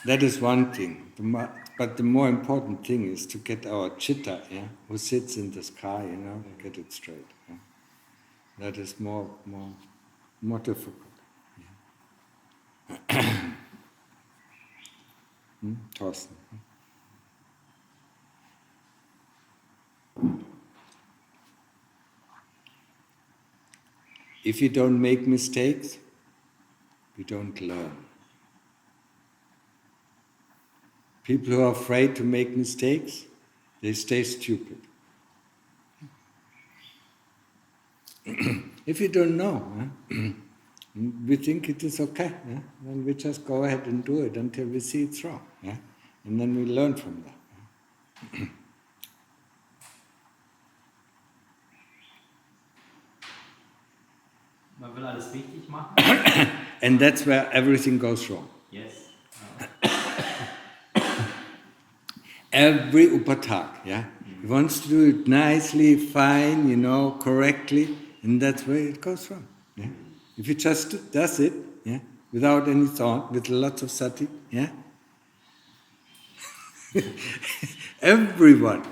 That is one thing. But the more important thing is to get our chitta, who sits in the sky, get it straight. Yeah? That is more difficult. Yeah. Thorsten. If you don't make mistakes, you don't learn. People who are afraid to make mistakes, they stay stupid. If you don't know, we think it is okay, then we just go ahead and do it until we see it's wrong, and then we learn from that. Man will alles richtig machen. And that's where everything goes wrong. Yes. Every upatak, he wants to do it nicely, fine, correctly, and that's where it goes wrong. Yeah? If he just does it, without any thought, with lots of sati, everyone,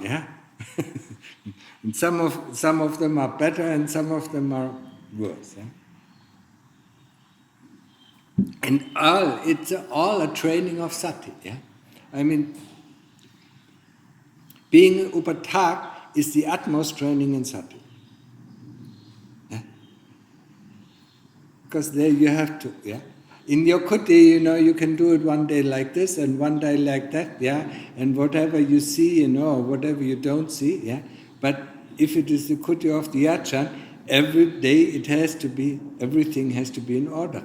and some of them are better and some of them are worse. And it's all a training of sati. I mean, being an upatak is the utmost training in sati. Because there you have to, In your kuti, you can do it one day like this and one day like that, and whatever you see, whatever you don't see, But if it is the kuti of the Ajahn, every day everything has to be in order,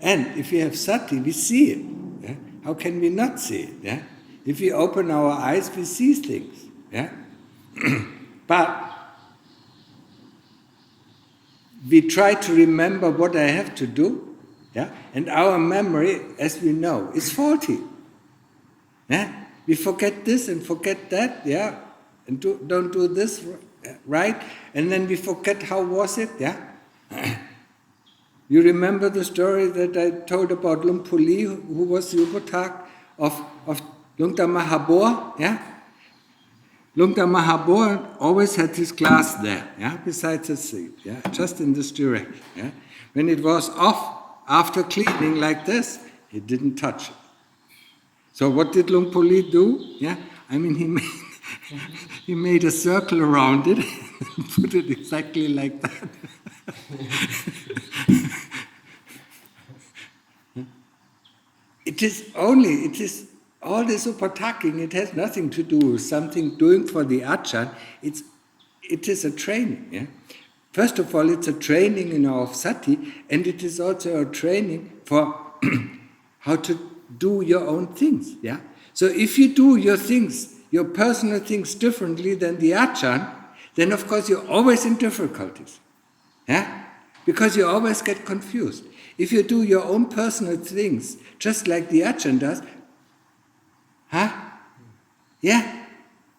And if we have sati, we see it, How can we not see it, If we open our eyes, we see things, But we try to remember what I have to do, and our memory, as we know, is faulty. We forget this and forget that, and don't do this right, and then we forget how was it, You remember the story that I told about Lumpuli, who was the upatak of Lungta Mahabor, Lungta Mahabor always had his glass there, besides his seat, just in this direction. When it was off, after cleaning like this, he didn't touch it. So what did Lumpuli do? I mean, he made a circle around it and put it exactly like that. It is all this upataking, it has nothing to do with something doing for the Ajahn. It is a training. First of all, it's a training of sati, and it is also a training for how to do your own things. So if you do your things, your personal things differently than the Ajahn, then of course you're always in difficulties. Because you always get confused. If you do your own personal things, just like the Ajahn does,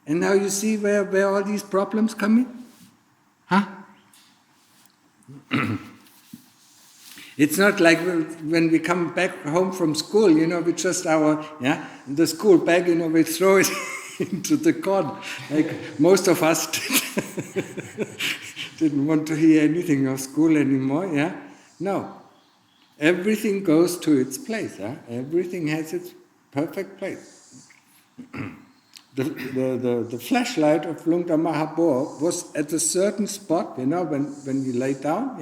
and now you see where all these problems come in? It's not like when we come back home from school, we just the school bag, we throw it into the corner. Like most of us didn't want to hear anything of school anymore, No. Everything goes to its place, Everything has its perfect place. The flashlight of Lungta Mahabor was at a certain spot, when you lay down,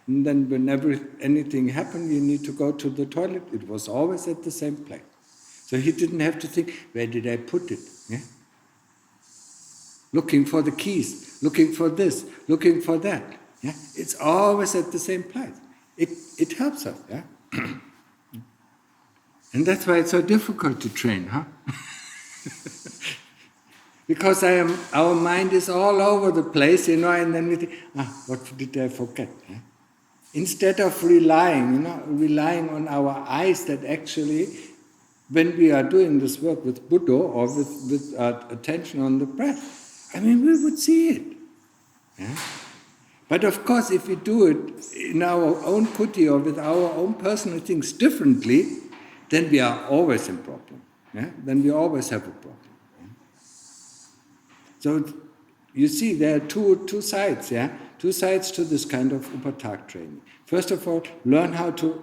and then whenever anything happened, you need to go to the toilet, it was always at the same place. So he didn't have to think, where did I put it? Looking for the keys, looking for this, looking for that. It's always at the same place. It helps us, And that's why it's so difficult to train, Because our mind is all over the place, and then we think, what did I forget? Instead of relying on our eyes, that actually, when we are doing this work with Buddha or with attention on the breath, we would see it. But of course, if we do it in our own kuti or with our own personal things differently, then we are always in problem. Yeah? Then we always have a problem. Yeah? So you see, there are two sides, yeah, two sides to this kind of Upatak training. First of all, learn how to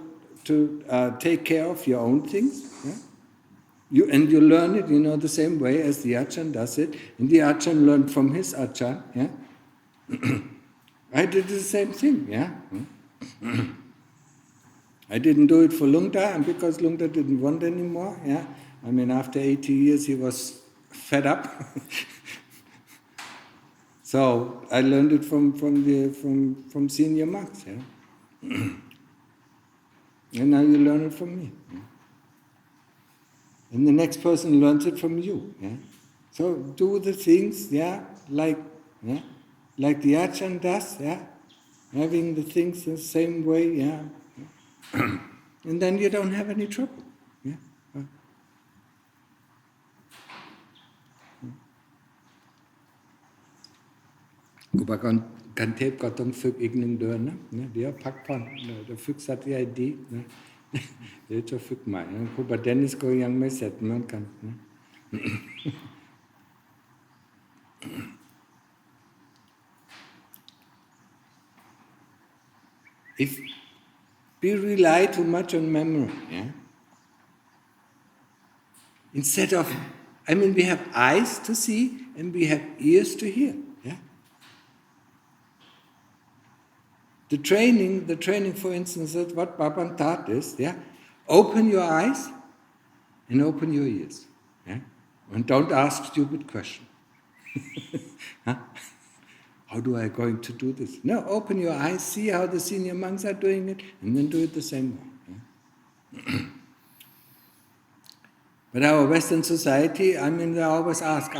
take care of your own things. Yeah? You learn it, the same way as the Ajahn does it. And the Ajahn learned from his Ajahn. Yeah? I did the same thing. Yeah. I didn't do it for Lungta, and because Lungta didn't want anymore. Yeah. I mean, after 80 years, he was fed up. So I learned it from senior monks. Yeah. And now you learn it from me. Yeah? And the next person learns it from you. Yeah? So do the things, like the Ajahn does, having the things the same way, and then you don't have any trouble. Yeah? Upakan กันเทพก็ต้องฝึกอีก1 เดือนนะเดี๋ยวพักผ่อนเดี๋ยวฝึกสติให้ดีนะเดี๋ยวจะฝึกใหม่นะครูบาเดนิสก็ยังไม่เสร็จเหมือนกันนะ If we rely too much on memory, instead of, we have eyes to see and we have ears to hear. The training, for instance, that what Baban taught is, open your eyes and open your ears. And don't ask stupid questions. How do I going to do this? No, open your eyes, see how the senior monks are doing it, and then do it the same way. But our Western society, they always ask,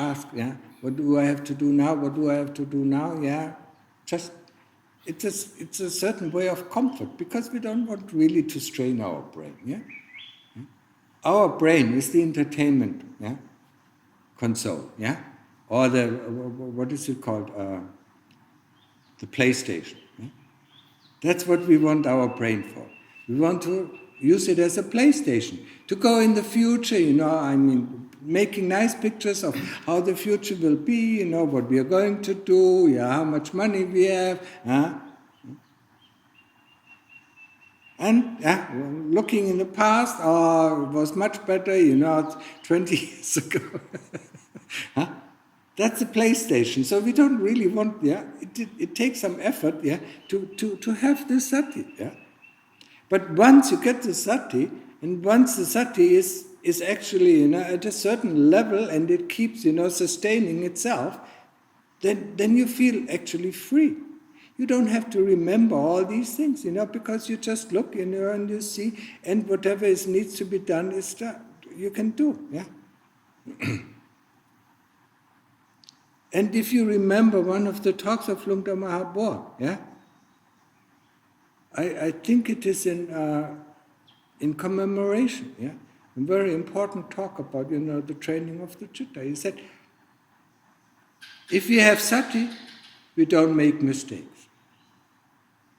what do I have to do now? What do I have to do now? Just it's a certain way of comfort, because we don't want really to strain our brain. Our brain is the entertainment console, or the, what is it called? The PlayStation. That's what we want our brain for. We want to use it as a PlayStation, to go in the future, making nice pictures of how the future will be, what we are going to do, how much money we have, and looking in the past, it was much better, 20 years ago. That's a PlayStation. So we don't really want, it takes some effort, to have the sati, But once you get the sati, and once the sati is actually, at a certain level, and it keeps, sustaining itself, then you feel actually free. You don't have to remember all these things, because you just look, and you see, and whatever needs to be done is done. You can do, And if you remember one of the talks of Lungta Mahabor, I think it is in commemoration, a very important talk about, the training of the chitta. He said, if we have sati, we don't make mistakes.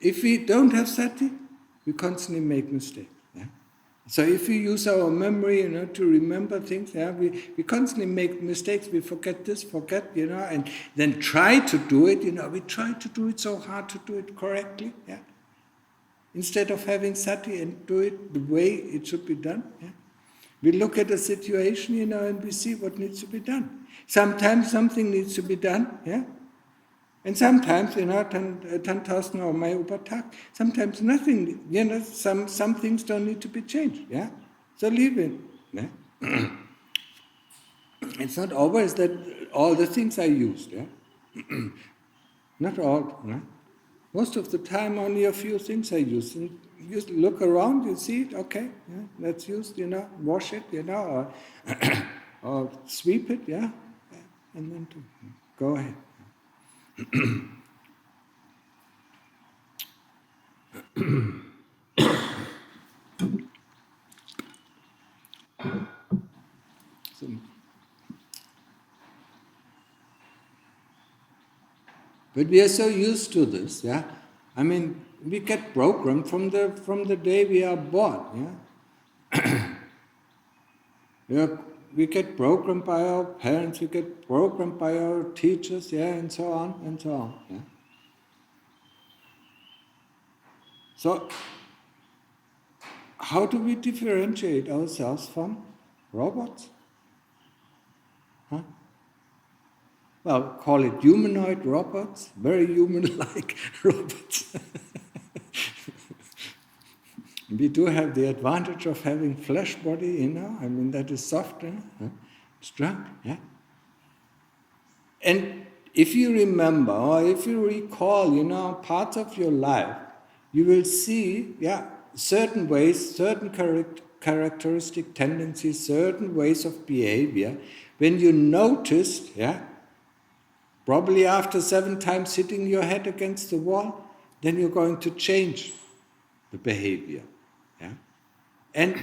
If we don't have sati, we constantly make mistakes. So if we use our memory, to remember things, we constantly make mistakes. We forget this, and then try to do it. We try to do it so hard to do it correctly. Instead of having sati and do it the way it should be done. We look at a situation, and we see what needs to be done. Sometimes something needs to be done, and sometimes, Tantasana or my Upatak, sometimes nothing, some things don't need to be changed, So leave it, It's not always that all the things are used, Not all, Most of the time only a few things are used. And you look around, you see it, okay, that's used, wash it, or, or sweep it, and then go ahead. But we are so used to this, we get programmed from the day we are born, Yeah, we get programmed by our parents, we get programmed by our teachers, yeah, and so on and so on. Yeah. So, how do we differentiate ourselves from robots? Huh? Well, call it humanoid robots, very human-like robots. We do have the advantage of having flesh body, I mean, that is soft, strong, yeah. And if you remember, or if you recall, parts of your life, you will see, certain ways, certain characteristic tendencies, certain ways of behavior. When you noticed, probably after 7 times hitting your head against the wall, then you're going to change the behavior. Yeah? And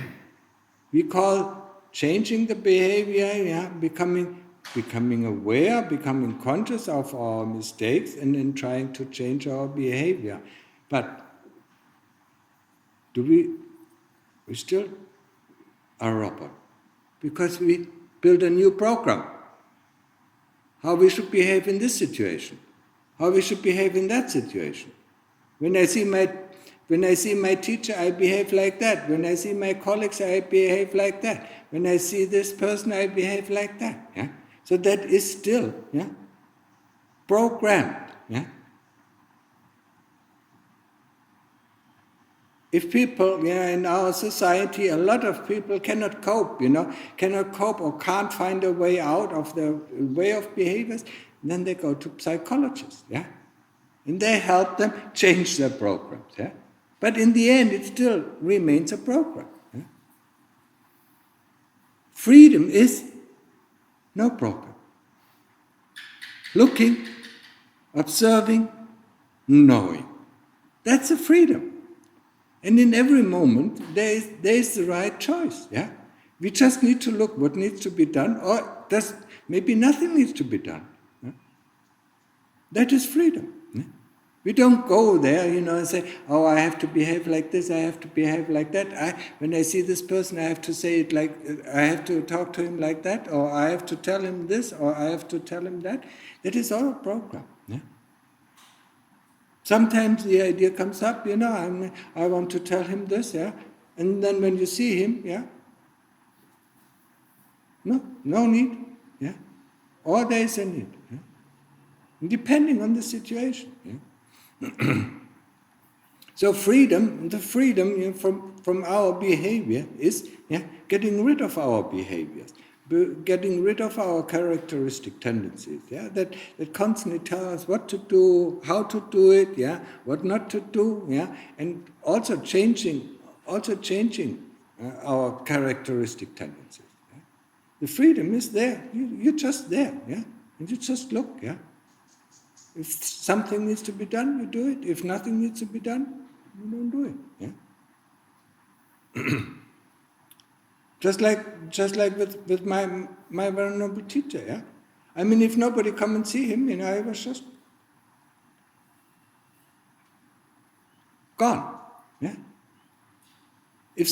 we call changing the behavior, becoming aware, becoming conscious of our mistakes, and then trying to change our behavior. But we still are a robot, because we build a new program. How we should behave in this situation, how we should behave in that situation. When I see my teacher, I behave like that. When I see my colleagues, I behave like that. When I see this person, I behave like that. Yeah? So that is still programmed. Yeah? If people, in our society, a lot of people cannot cope, or can't find a way out of their way of behaviors, then they go to psychologists, and they help them change their programs, But in the end, it still remains a program. Freedom is no program. Looking, observing, knowing. That's a freedom. And in every moment, there is the right choice. We just need to look what needs to be done, or maybe nothing needs to be done. That is freedom. We don't go there, and say, oh, I have to behave like this, I have to behave like that. When I see this person, I have to say it like, I have to talk to him like that, or I have to tell him this, or I have to tell him that. That is all a program. Sometimes the idea comes up, I want to tell him this, and then when you see him, no need, or there is a need, depending on the situation. So the freedom from our behavior is getting rid of our behaviors, getting rid of our characteristic tendencies, that constantly tell us what to do, how to do it, what not to do, and also changing our characteristic tendencies. The freedom is there. You're just there, and you just look, If something needs to be done, you do it. If nothing needs to be done, you don't do it. Just like with my very noble teacher. I mean, if nobody come and see him, I was just gone. If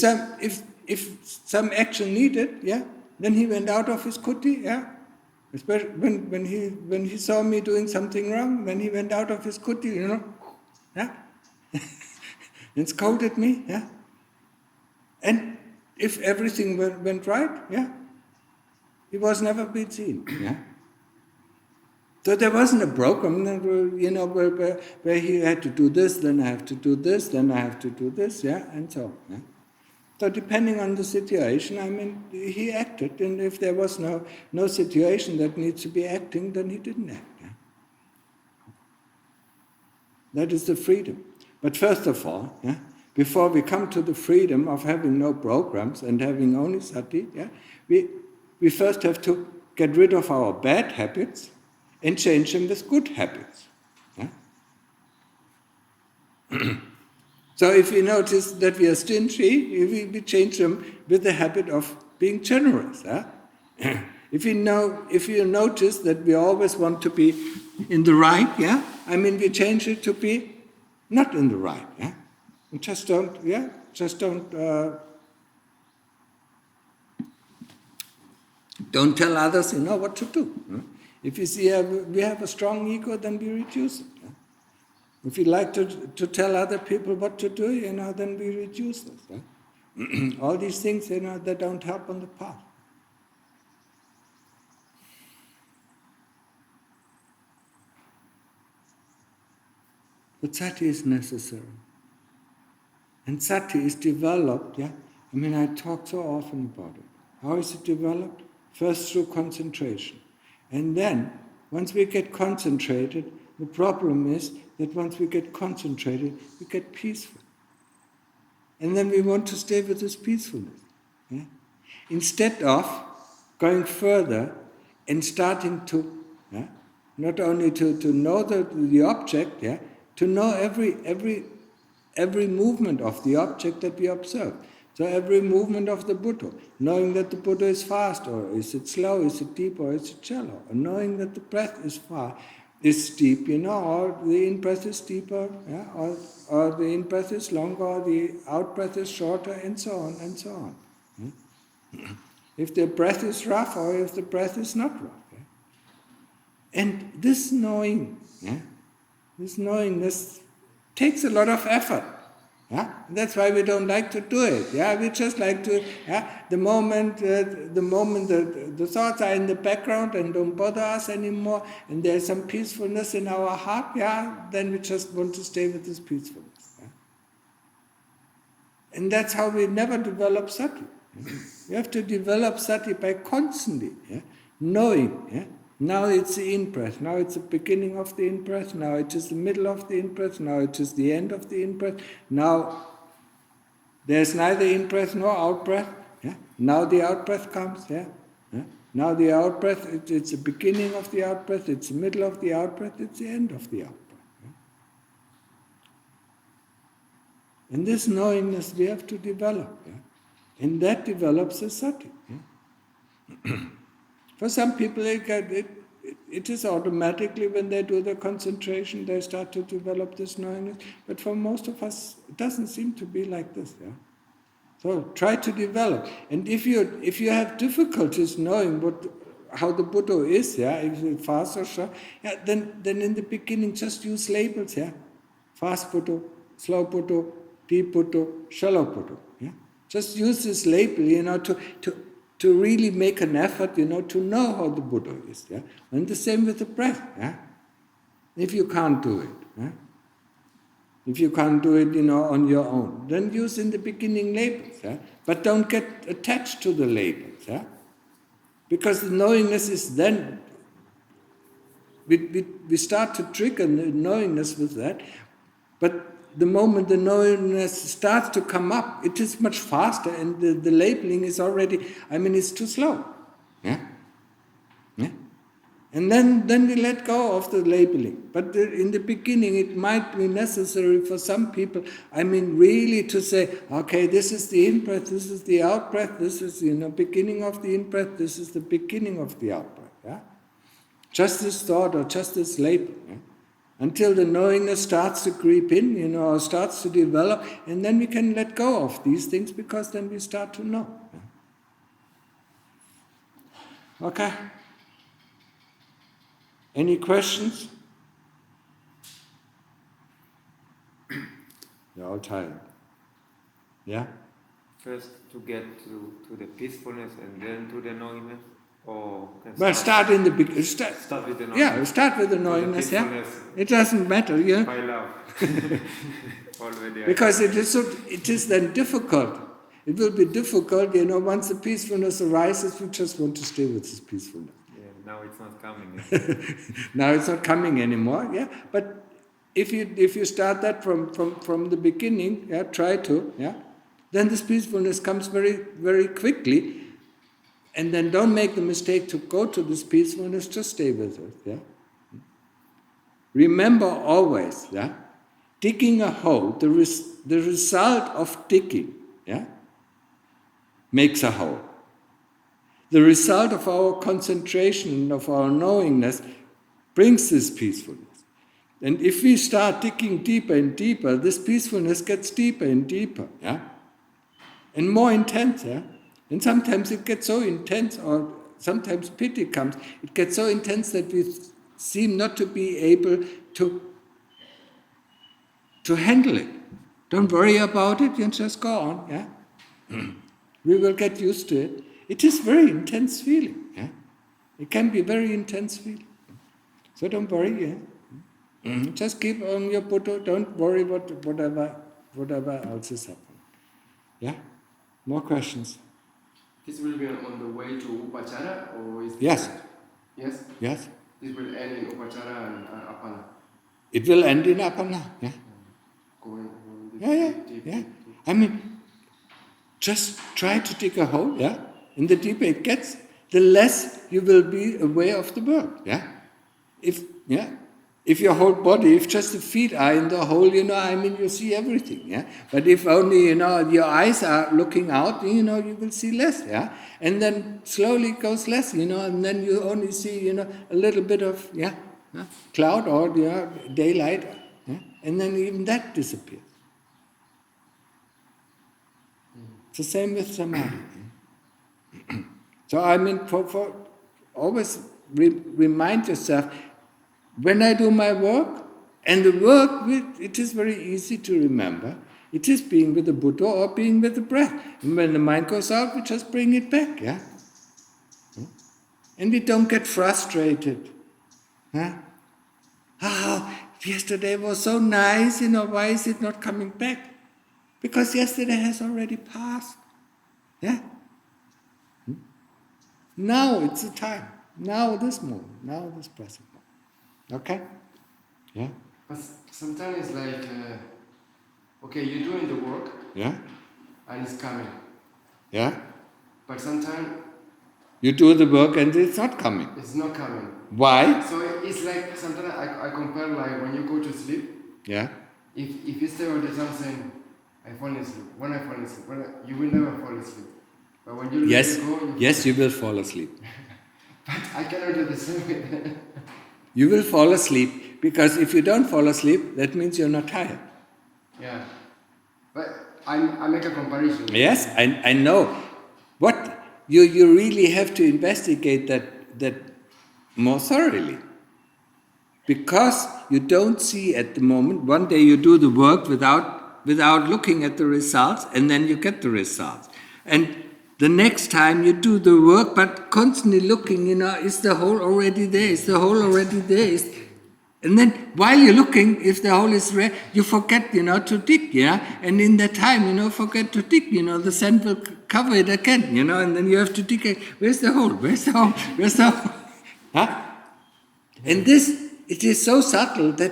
some action needed, then he went out of his kuti. Especially when he saw me doing something wrong, when he went out of his kuti, and scolded me, And if everything went right, he was never been seen, So there wasn't a program, where he had to do this, then I have to do this, then I have to do this, and so on. So depending on the situation, I mean, he acted, and if there was no situation that needs to be acting, then he didn't act. That is the freedom. But first of all, before we come to the freedom of having no programs and having only sati, we first have to get rid of our bad habits and change them with good habits. So if we notice that we are stingy, we change them with the habit of being generous. If you notice that we always want to be in the right, we change it to be not in the right. And just don't Don't tell others, what to do. If you see we have a strong ego, then we reduce it. If you like to tell other people what to do, then we reduce it. All these things, they don't help on the path. But sati is necessary. And sati is developed, I talk so often about it. How is it developed? First through concentration. And then, once we get concentrated, the problem is that once we get concentrated, we get peaceful. And then we want to stay with this peacefulness. Instead of going further and starting to, not only to know the object, to know every movement of the object that we observe. So every movement of the Buddha, knowing that the Buddha is fast, or is it slow, is it deep, or is it shallow, or knowing that the breath is deep, or the in-breath is deeper, or the in-breath is longer, or the out-breath is shorter, and so on, and so on. If the breath is rough, or if the breath is not rough. And this knowing, this takes a lot of effort. That's why we don't like to do it. We just like to, the moment the thoughts are in the background and don't bother us anymore, and there's some peacefulness in our heart, then we just want to stay with this peacefulness. And that's how we never develop sati. We have to develop sati by constantly knowing. Now it's the in-breath, now it's the beginning of the in-breath, now it is the middle of the in-breath, now it is the end of the in-breath, now there's neither in-breath nor out-breath, now the out-breath comes, now the out-breath, it's the beginning of the out-breath, it's the middle of the out-breath, it's the end of the out-breath. And this knowingness we have to develop, and that develops a sati. For some people, it is automatically when they do the concentration, they start to develop this knowingness. But for most of us, it doesn't seem to be like this. So try to develop. And if you have difficulties knowing how the Buddha is, if it's fast or short, then in the beginning just use labels. Fast Buddha, slow Buddha, deep Buddha, shallow Buddha. Just use this label, to really make an effort, to know how the Buddha is. And the same with the breath. If you can't do it, if you can't do it, on your own, then use in the beginning labels. But don't get attached to the labels. Because the knowingness is then, we start to trigger the knowingness with that, but the moment the knowingness starts to come up, it is much faster, and the labeling is already, it's too slow. And then we let go of the labeling. But in the beginning, it might be necessary for some people, really to say, okay, this is the in-breath, this is the out-breath, this is the beginning of the in-breath, this is the beginning of the out-breath. Just this thought or just this label. Until the knowingness starts to creep in, or starts to develop, and then we can let go of these things, because then we start to know. Okay? Any questions? You're all tired. Yeah? First to get to the peacefulness and then to the knowingness? Or start in the beginning. Start with the knowingness. Yeah, start with the knowingness. It doesn't matter. My love. Already. Because it is then difficult. It will be difficult, once the peacefulness arises, we just want to stay with this peacefulness. Now it's not coming. Now it's not coming anymore. But if you start that from the beginning, try to, then this peacefulness comes very, very quickly. And then don't make the mistake to go to this peacefulness, just stay with it. Remember always, digging a hole, the result of digging, makes a hole. The result of our concentration, of our knowingness, brings this peacefulness. And if we start digging deeper and deeper, this peacefulness gets deeper and deeper, and more intense, And sometimes it gets so intense, or sometimes pity comes. It gets so intense that we seem not to be able to handle it. Don't worry about it, you just go on, yeah? We will get used to it. It is very intense feeling, yeah? It can be very intense feeling. So don't worry, yeah? Just keep on your Buddha, don't worry whatever else is happening. Yeah? More questions? This will be on the way to Upachara, or is Yes. Yes? Yes? This will end in Upachara and Apana. It will end in Apana, yeah? Going deep, Yeah. deep. I mean, just try to dig a hole, yeah? And the deeper it gets, the less you will be aware of the world, yeah? If your whole body, if just the feet are in the hole, you see everything, yeah? But if only, your eyes are looking out, you will see less, yeah? And then slowly it goes less, and then you only see, a little bit of, cloud or, daylight, yeah? And then even that disappears. It's the same with samadhi. So for always remind yourself, when I do my work, and the work, it is very easy to remember. It is being with the Buddha or being with the breath. And when the mind goes out, we just bring it back, yeah? And we don't get frustrated. Huh? Yesterday was so nice, why is it not coming back? Because yesterday has already passed. Yeah? Now it's the time. Now this moment. Now this present moment. Okay? Yeah? But sometimes it's like, okay, you're doing the work, Yeah? and it's coming. Yeah? But sometimes You do the work and it's not coming. it's not coming. Why? So it's like, sometimes I compare like when you go to sleep, Yeah? if you stay all the time saying, I fall asleep, when I fall asleep, you will never fall asleep. But when you Yes, let go, yes, you will fall asleep. But I cannot do the same with that. You will fall asleep because if you don't fall asleep, that means you're not tired. Yeah. But I make a comparison. Yes, I know. What you really have to investigate that more thoroughly. Because you don't see at the moment, one day you do the work without looking at the results, and then you get the results. And the next time you do the work, but constantly looking, is the hole already there? Is the hole already there? And then while you're looking, if the hole is red, you forget, to dig, yeah? And in that time, forget to dig, the sand will cover it again, and then you have to dig. Where's the hole? Where's the hole? Where's the hole? Huh? And it is so subtle that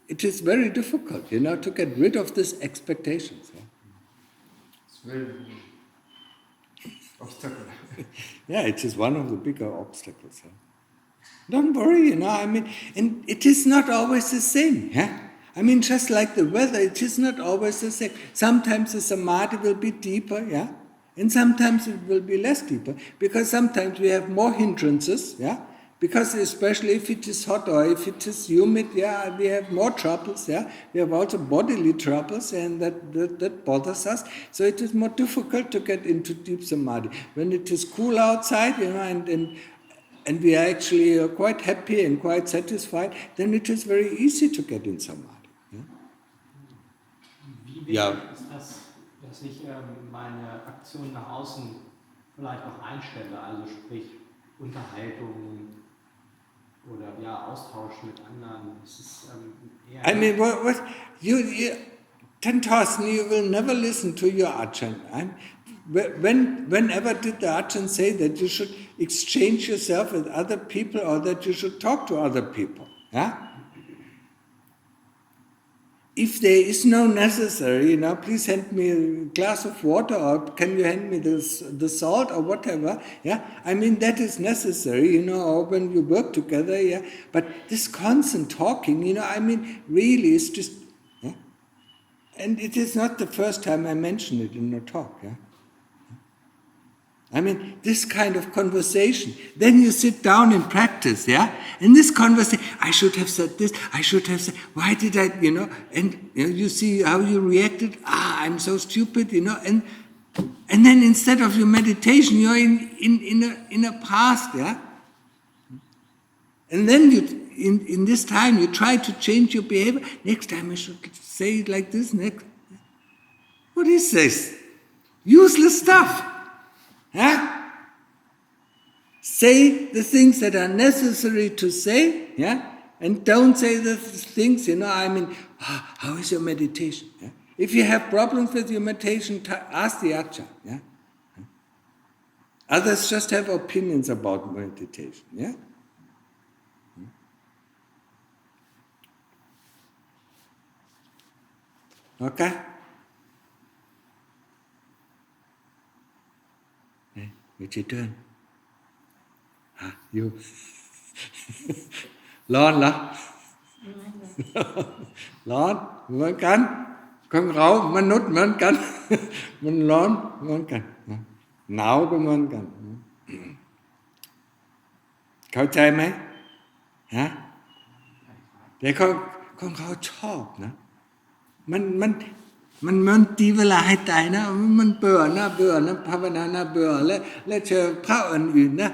it is very difficult, to get rid of these expectations. Yeah? It's very obstacle. Yeah, it is one of the bigger obstacles. Yeah? Don't worry, and it is not always the same. Yeah? Just like the weather, it is not always the same. Sometimes the samadhi will be deeper, yeah, and sometimes it will be less deeper, because sometimes we have more hindrances, yeah. Because especially if it is hot or if it is humid, yeah, we have more troubles, yeah. We have also bodily troubles, and that bothers us. So it is more difficult to get into deep samadhi. When it is cool outside, and we are actually quite happy and quite satisfied, then it is very easy to get in samadhi. Yeah? Wie wichtig ist das, dass ich meine Aktion nach außen vielleicht noch einstelle, also sprich Unterhaltung oder Austausch mit anderen? Das ist eher what you 10,000, you will never listen to your Ajahn. Whenever did the Ajahn say that you should exchange yourself with other people or that you should talk to other people? Yeah? If there is no necessary, please hand me a glass of water, or can you hand me the salt or whatever, yeah? That is necessary, or when you work together, yeah? But this constant talking, really is just, yeah? And it is not the first time I mention it in a talk, yeah? This kind of conversation. Then you sit down and practice, yeah? In this conversation, I should have said this, I should have said, why did I, and you see how you reacted, I'm so stupid, and And then instead of your meditation, you're in a past, yeah? And then in this time, you try to change your behavior. Next time I should say it like this. Next, what is this? Useless stuff. Huh? Say the things that are necessary to say, yeah? And don't say the things, how is your meditation? Yeah? If you have problems with your meditation, ask the Ajahn, yeah? Others just have opinions about meditation, yeah? Okay? It's your turn. You ร้อนเหรอ ร้อนเหมือนกันของเรามนุษย์เหมือนกัน มันร้อนเหมือนกันหนาวก็เหมือนกันเข้าใจไหมฮะแต่ของเขาชอบนะมันเหมือนตีเวลาให้ตายนะมันเบื่อนะภาวนานะเบื่อและเจอพระอื่นๆนะ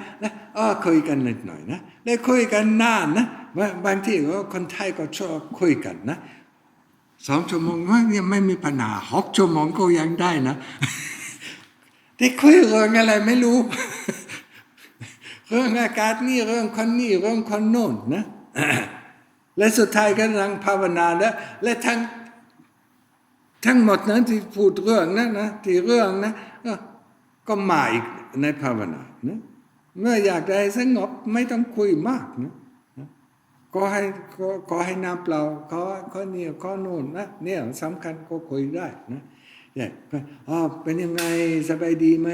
คุยกันนิดหน่อยนะและคุยกันนานนะบางทีก็คนไทยก็ชอบคุยกันนะ2 ชั่วโมงยังไม่มีปัญหา6 ชั่วโมงก็ยังได้นะแต่คุยเรื่องอะไรไม่รู้ เรื่องอากาศนี่เรื่องคนนี่เรื่องคนโน่นนะ และสุดท้ายก็นั่งภาวนาและทั้งหมดนั้นที่พูดเรื่องนั้นนะที่เรื่องนะก็มาอีกในภาวนานะเมื่ออยากได้สงบไม่ต้องคุยมากนะก็ให้น้ำเปล่าข้อนี้ข้อโน่นนะเนี่ยสำคัญก็คุยได้นะเนี่ยเป็นยังไงสบายดีไหม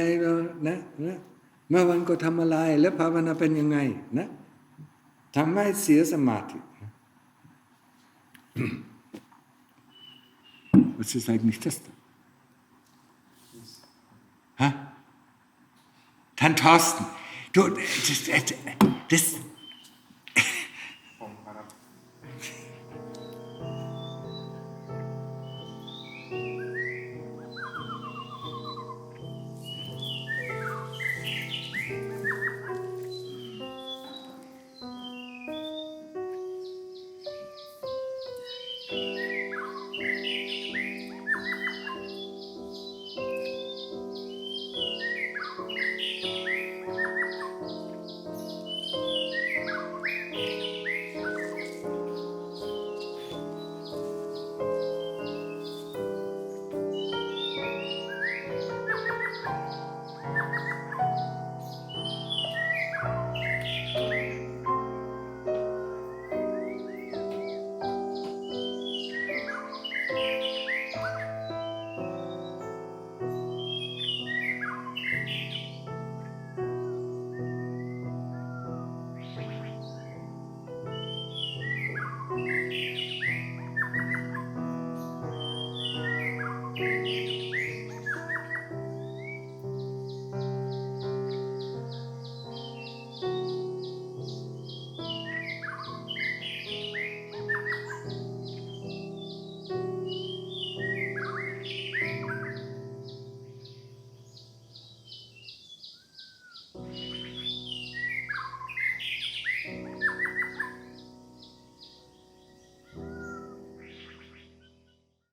นะเมื่อวันก็ทำอะไรแล้วภาวนาเป็นยังไงนะทำให้เสียสมาธิ Was ist eigentlich das da? Ha? Tan Thorsten, du, das